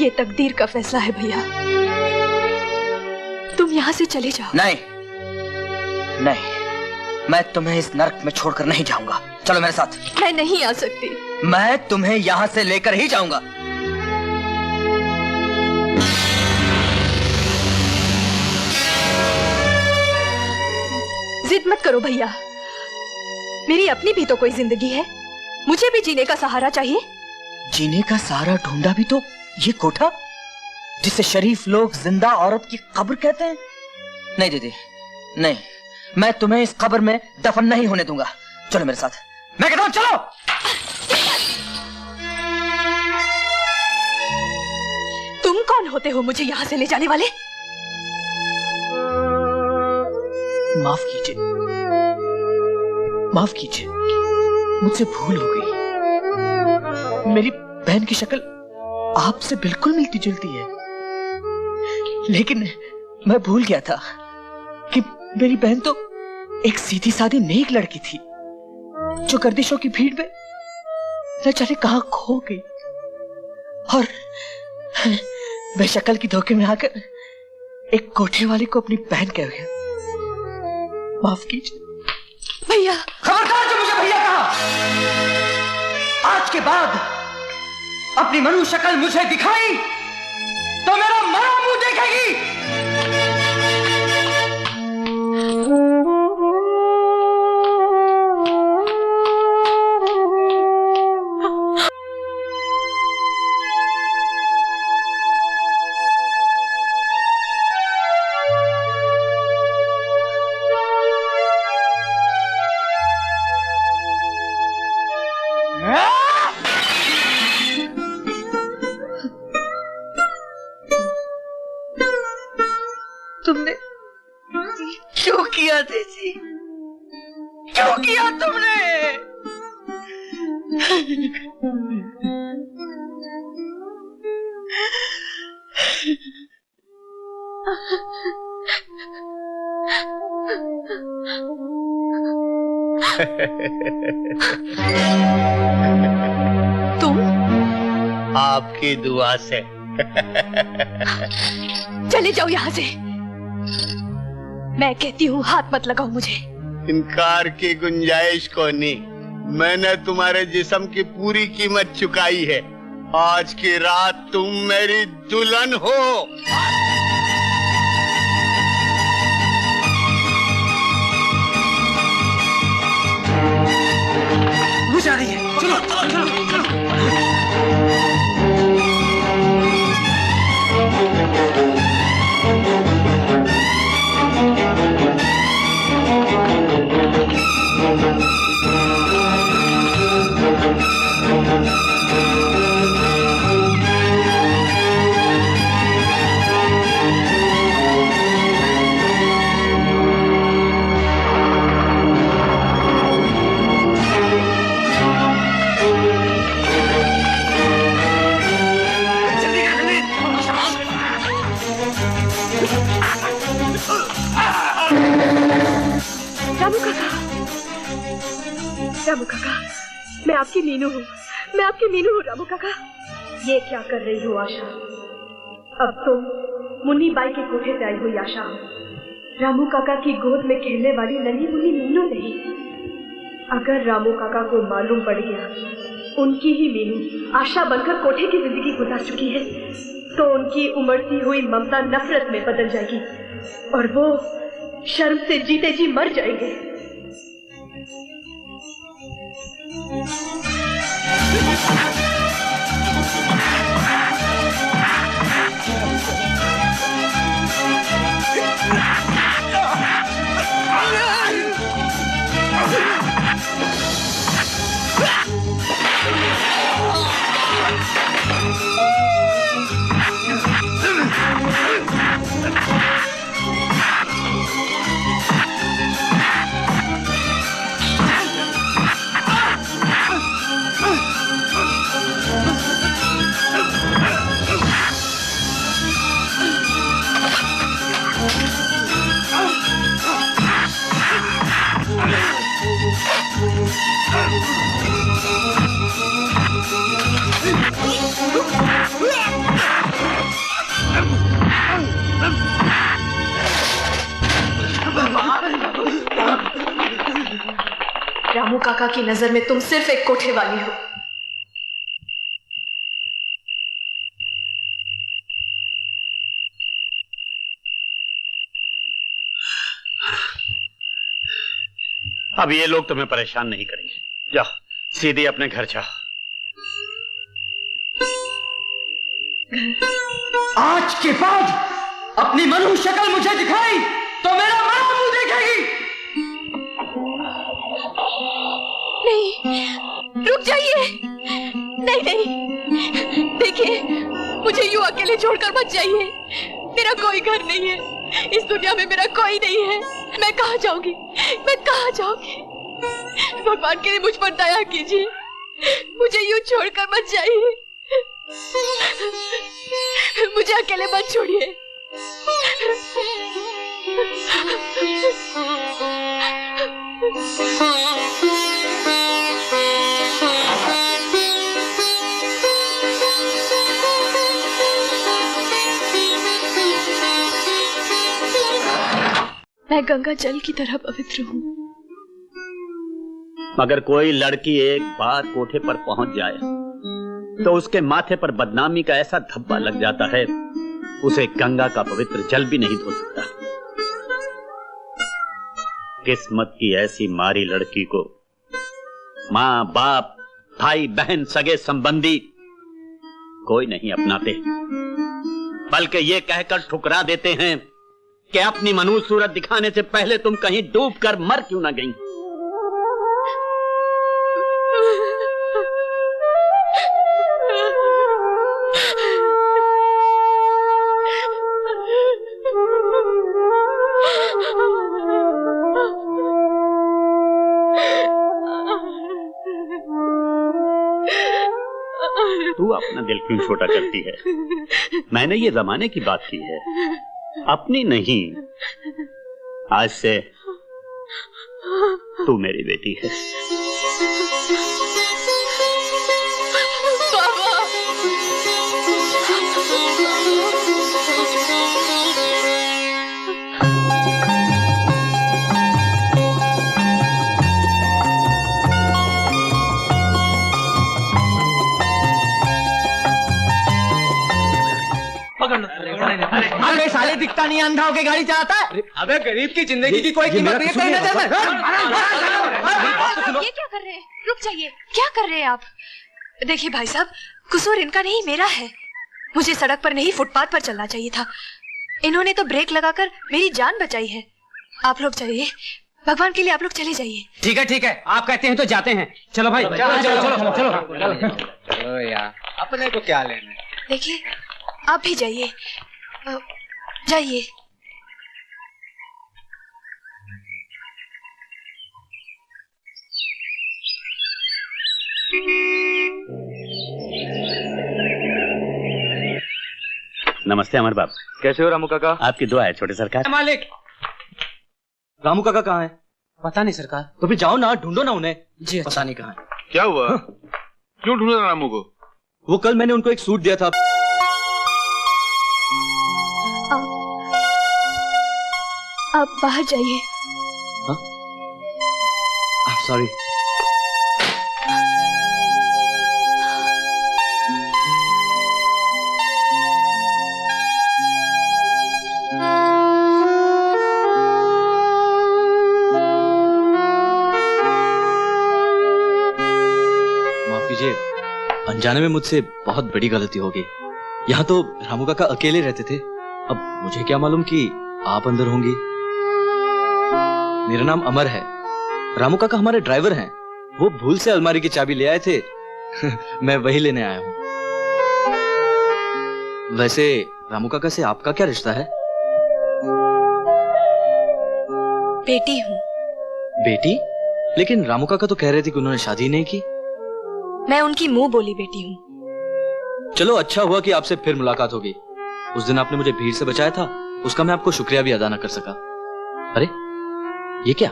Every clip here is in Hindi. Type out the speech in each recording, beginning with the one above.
ये तकदीर का फैसला है भैया। तुम यहाँ से चले जाओ। नहीं नहीं, मैं तुम्हें इस नर्क में छोड़कर नहीं जाऊंगा। चलो मेरे साथ। मैं नहीं आ सकती। मैं तुम्हें यहाँ से लेकर ही जाऊंगा। जिद मत करो भैया, मेरी अपनी भी तो कोई जिंदगी है, मुझे भी जीने का सहारा चाहिए। जीने का सहारा ढूंढा भी तो ये कोठा, जिसे शरीफ लोग जिंदा औरत की कब्र कहते हैं। नहीं दीदी, नहीं, मैं तुम्हें इस कब्र में दफन नहीं होने दूंगा। चलो मेरे साथ, मैं कहता हूं चलो। तुम कौन होते हो मुझे यहाँ से ले जाने वाले? माफ कीजिए, माफ कीजिए, मुझसे भूल हो गई। मेरी बहन की शक्ल आपसे बिल्कुल मिलती जुलती है, लेकिन मैं भूल गया था कि मेरी बहन तो एक सीधी सादी नेक लड़की थी, जो गर्दिशों की भीड़ में न जाने कहां खो गई और बेशक्ल की धोखे में आकर एक कोठे वाले को अपनी बहन कह गया। माफ कीजिए भैया। खबरदार जो मुझे भैया कहा। आज के बाद अपनी मनु शक्ल मुझे दिखाई तो मेरा मरा मुंह देखेगी। तुमने क्यों किया तेजी? क्यों किया तुमने? तुम? आपकी दुआ से। चले जाओ यहाँ से। मैं कहती हूँ हाथ मत लगाओ मुझे। इनकार की गुंजाइश को नहीं, मैंने तुम्हारे जिस्म की पूरी कीमत चुकाई है। आज की रात तुम मेरी दुल्हन हो। मुझे आ रही है, चलो चलो चलो चलो। रामू काका, मैं आपकी मीनू हूँ, मैं आपकी मीनू हूँ। रामू काका, ये क्या कर रही हो आशा? अब तुम मुन्नी बाई के कोठे से आई हुई आशा हो, रामू काका की गोद में खेलने वाली नन्ही मुन्नी मीनू नहीं। अगर रामू काका को मालूम पड़ गया उनकी ही मीनू आशा बनकर कोठे की जिंदगी गुजार चुकी है, तो उनकी उमड़ती हुई ममता नफरत में बदल जाएगी और वो शर्म से जीते जी मर जाएंगे। काका की नजर में तुम सिर्फ एक कोठे वाली हो। अब ये लोग तुम्हें परेशान नहीं करेंगे, जाओ सीधे अपने घर जाओ। आज के बाद अपनी मनु शक्ल मुझे दिखाई तो मेरा मनु मुंह देखेगी। नहीं, रुक जाइए। नहीं नहीं, देखिए मुझे यूं अकेले छोड़कर मत जाइए। मेरा कोई घर नहीं है, इस दुनिया में मेरा कोई नहीं है। मैं कहाँ जाऊंगी, मैं कहाँ जाऊंगी? भगवान के लिए मुझ पर दया कीजिए, मुझे यूं छोड़कर मत जाइए। मुझे अकेले मत छोड़िए। मैं गंगा जल की तरह पवित्र हूँ। मगर कोई लड़की एक बार कोठे पर पहुंच जाए तो उसके माथे पर बदनामी का ऐसा धब्बा लग जाता है, उसे गंगा का पवित्र जल भी नहीं धो सकता। किस्मत की ऐसी मारी लड़की को माँ बाप भाई बहन सगे संबंधी कोई नहीं अपनाते, बल्कि ये कहकर ठुकरा देते हैं कि अपनी मनुष्य सूरत दिखाने से पहले तुम कहीं डूब कर मर क्यों ना गई। तू अपना दिल क्यों छोटा करती है? मैंने ये जमाने की बात की है, अपनी नहीं। आज से तू मेरी बेटी है। अबे साले दिखता नहीं, अंधा होके गाड़ी चलाता है। अबे गरीब की जिंदगी की कोई कीमत नहीं है। ये क्या कर रहे हैं? रुक जाइए, क्या कर रहे हैं आप? देखिए भाई साहब, कसूर इनका नहीं मेरा है। मुझे सड़क पर नहीं फुटपाथ पर चलना चाहिए था। इन्होंने तो ब्रेक लगाकर मेरी जान बचाई है। आप लोग जाइए, भगवान के लिए आप लोग चले जाइए। ठीक है ठीक है, आप कहते हैं तो जाते हैं। चलो भाई चलो चलो चलो चलो चलो यार, अपने को क्या लेना। देखिए आप भी जाइए, जाइए। नमस्ते अमर बाप। कैसे हो रामू काका? आपकी दुआ है छोटे सरकार। मालिक, रामू काका कहाँ है? पता नहीं सरकार। तो फिर जाओ ना, ढूंढो ना उन्हें। जी अच्छा। पता नहीं कहाँ है। क्या हुआ? क्यों ढूंढ रहा रामू को? वो कल मैंने उनको एक सूट दिया था। आप बाहर जाइए। सॉरी। माफ कीजिए, अनजाने में मुझसे बहुत बड़ी गलती हो गई। यहाँ तो रामू काका अकेले रहते थे, अब मुझे क्या मालूम कि आप अंदर होंगी। मेरा नाम अमर है, रामू काका हमारे ड्राइवर हैं। वो भूल से अलमारी की चाबी ले आए थे मैं वही लेने आया हूँ। वैसे रामू काका से आपका क्या रिश्ता है? बेटी हूँ। बेटी? लेकिन रामू काका तो कह रहे थे कि उन्होंने शादी नहीं की। मैं उनकी मुंह बोली बेटी हूँ। चलो अच्छा हुआ कि आपसे फिर मुलाकात हो गई। उस दिन आपने मुझे भीड़ से बचाया था, उसका मैं आपको शुक्रिया भी अदा न कर सका। अरे ये क्या?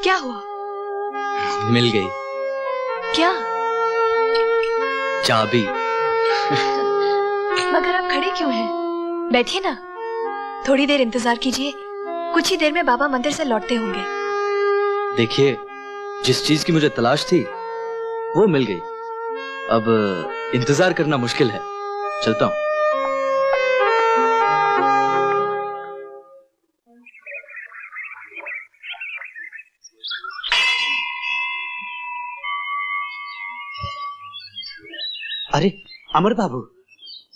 क्या हुआ? मिल गई। क्या? चाबी। मगर आप खड़े क्यों हैं? बैठिए ना, थोड़ी देर इंतजार कीजिए। कुछ ही देर में बाबा मंदिर से लौटते होंगे। देखिए, जिस चीज की मुझे तलाश थी वो मिल गई। अब इंतजार करना मुश्किल है। चलता हूं। अरे अमर बाबू,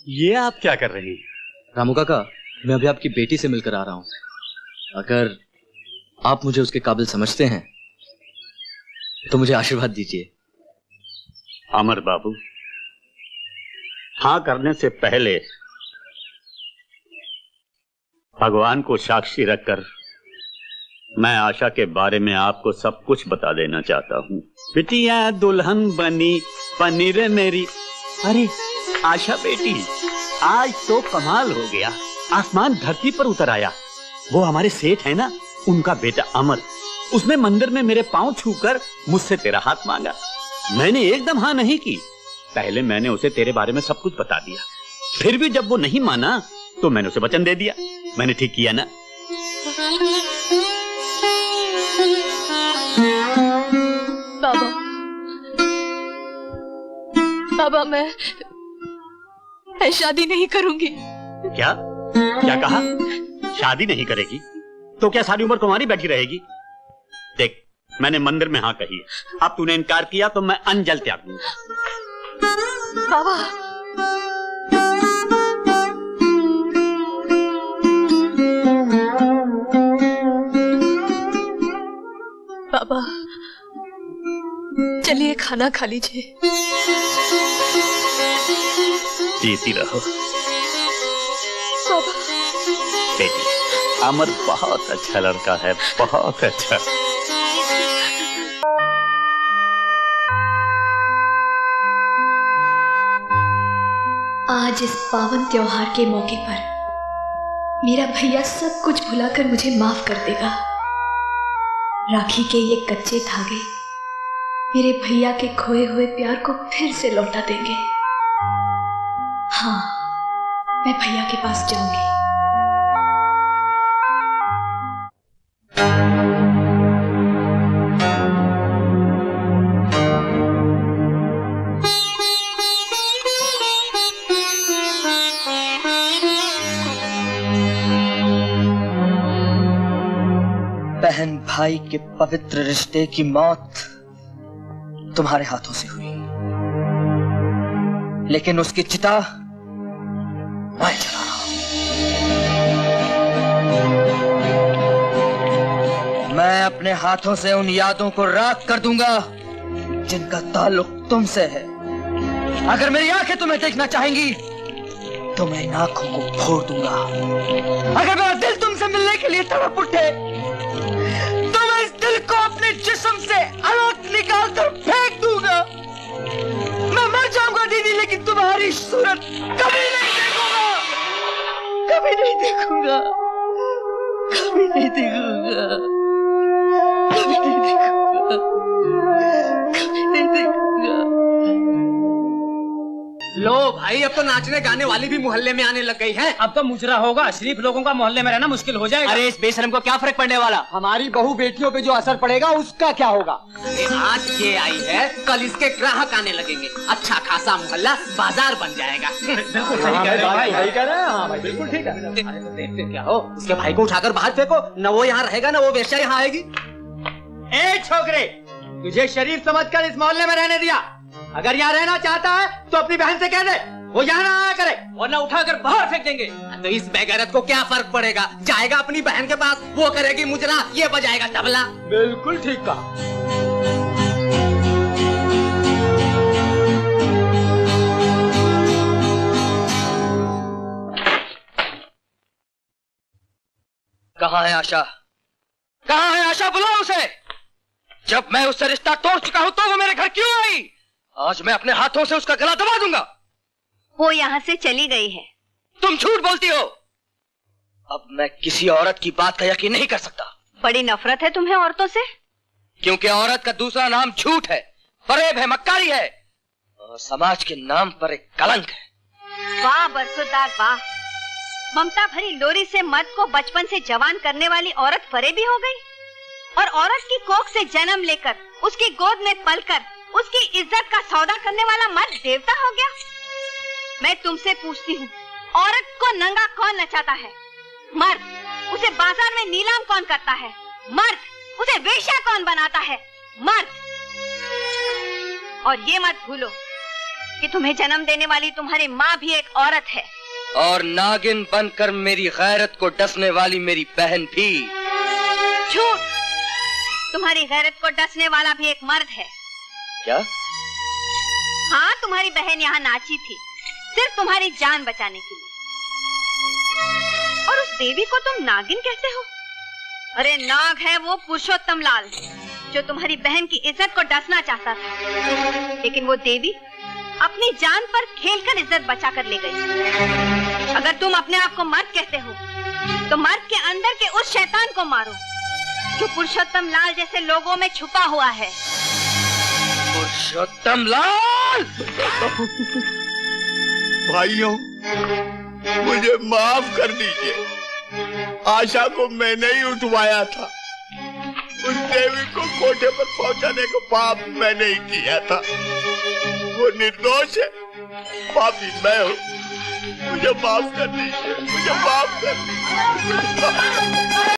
ये आप क्या कर रहे हैं? रामू काका, मैं अभी आपकी बेटी से मिलकर आ रहा हूं। अगर आप मुझे उसके काबिल समझते हैं तो मुझे आशीर्वाद दीजिए। अमर बाबू, हाँ करने से पहले भगवान को साक्षी रखकर मैं आशा के बारे में आपको सब कुछ बता देना चाहता हूँ। बिटिया दुल्हन बनी पनीर मेरी। अरे आशा बेटी, आज तो कमाल हो गया, आसमान धरती पर उतर आया। वो हमारे सेठ है ना, उनका बेटा अमर, उसने मंदिर में मेरे पांव छूकर मुझसे तेरा हाथ मांगा। मैंने एकदम हाँ नहीं की। पहले मैंने उसे तेरे बारे में सब कुछ बता दिया, फिर भी जब वो नहीं माना तो मैंने उसे वचन दे दिया। मैंने ठीक किया ना? बाबा, बाबा मैं शादी नहीं करूंगी। क्या क्या कहा? शादी नहीं करेगी? तो क्या सारी उम्र तुम्हारी बैठी रहेगी? देख, मैंने मंदिर में हाँ कही है, अब तूने इनकार किया तो मैं अंजल त्याग दूंगा। बाबा, बाबा चलिए खाना खा लीजिए। जीती रहो बाबा। बेटी, अमर बहुत अच्छा लड़का है, बहुत अच्छा। आज इस पावन त्योहार के मौके पर मेरा भैया सब कुछ भुलाकर मुझे माफ कर देगा। राखी के ये कच्चे धागे मेरे भैया के खोए हुए प्यार को फिर से लौटा देंगे। हाँ, मैं भैया के पास जाऊंगी। बहन भाई के पवित्र रिश्ते की मौत तुम्हारे हाथों से हुई, लेकिन उसकी चिता मैं जला रहा हूं। मैं अपने हाथों से उन यादों को राख कर दूंगा जिनका ताल्लुक तुमसे है। अगर मेरी आंखें तुम्हें देखना चाहेंगी तो मैं इन आंखों को फोड़ दूंगा। अगर मेरा दिल तुमसे मिलने के लिए तड़प उठे तो मैं इस दिल को अपने जिस्म से अलग निकाल कर फेंक दूंगा। मैं मर जाऊंगा दीदी, लेकिन तुम्हारी सूरत कभी नहीं देखूंगा, कभी नहीं देखूंगा, कभी नहीं देखूंगा, कभी नहीं देखूंगा, कभी नहीं देखूंगा। लो भाई, अब तो नाचने गाने वाली भी मोहल्ले में आने लग गई है। अब तो मुजरा होगा, शरीफ लोगों का मोहल्ले में रहना मुश्किल हो जाएगा। अरे इस बेशरम को क्या फर्क पड़ने वाला? हमारी बहू बेटियों पे जो असर पड़ेगा उसका क्या होगा? आज ये आई है, कल इसके ग्राहक आने लगेंगे, अच्छा खासा मोहल्ला बाजार बन जाएगा। बिल्कुल सही कह रहे हो भाई, सही कह रहे हैं। हाँ भाई, बिल्कुल ठीक है। अरे तो देखते क्या हो, उसके भाई को उठाकर बाहर फेंको, न वो यहाँ रहेगा न वो वेश्या यहाँ आएगी। ए छोकरे, तुझे शरीफ समझकर इस मोहल्ले में रहने दिया। अगर यहाँ रहना चाहता है तो अपनी बहन से कह दे वो यहाँ ना आया करे, और ना उठाकर बाहर फेंक देंगे। तो इस बेगैरत को क्या फर्क पड़ेगा? जाएगा अपनी बहन के पास, वो करेगी मुजरा, ये बजाएगा तबला। बिल्कुल ठीक कहा। कहाँ है आशा? कहाँ है आशा? बुलाओ उसे। जब मैं उससे रिश्ता तोड़ चुका हूं तो वो मेरे घर क्यों आई? आज मैं अपने हाथों से उसका गला दबा दूंगा। वो यहाँ से चली गई है। तुम झूठ बोलती हो। अब मैं किसी औरत की बात का यकीन नहीं कर सकता। बड़ी नफरत है तुम्हें औरतों से? क्योंकि औरत का दूसरा नाम झूठ है, फरेब है, मक्कारी है, और समाज के नाम पर एक कलंक है। वाह बरसुदार वाह, ममता भरी लोरी से मर्द को बचपन से जवान करने वाली औरत फरेबी हो गई। और औरत की कोख से जन्म लेकर उसकी गोद में पलकर उसकी इज्जत का सौदा करने वाला मर्द देवता हो गया? मैं तुमसे पूछती हूँ, औरत को नंगा कौन नचाता है? मर्द। उसे बाजार में नीलाम कौन करता है? मर्द। उसे वेश्या कौन बनाता है? मर्द। और ये मत भूलो कि तुम्हें जन्म देने वाली तुम्हारी माँ भी एक औरत है। और नागिन बनकर मेरी गैरत को डसने वाली मेरी बहन भी। झूठ। तुम्हारी गैरत को डसने वाला भी एक मर्द है। क्या? हाँ, तुम्हारी बहन यहाँ नाची थी सिर्फ तुम्हारी जान बचाने के लिए। और उस देवी को तुम नागिन कहते हो? अरे नाग है वो पुरुषोत्तम लाल, जो तुम्हारी बहन की इज्जत को डसना चाहता था, लेकिन वो देवी अपनी जान पर खेलकर इज्जत बचा कर ले गई। अगर तुम अपने आप को मर्द कहते हो तो मर्द के अंदर के उस शैतान को मारो जो पुरुषोत्तम लाल जैसे लोगों में छुपा हुआ है। पुरुषोत्तम लाल! भाइयों, मुझे माफ कर दीजिए। आशा को मैंने ही उठवाया था। उस देवी को कोठे पर पहुंचाने का पाप मैंने ही किया था। वो निर्दोष है, पापी मैं हूँ। मुझे माफ कर दीजिए, मुझे माफ कर दीजिए।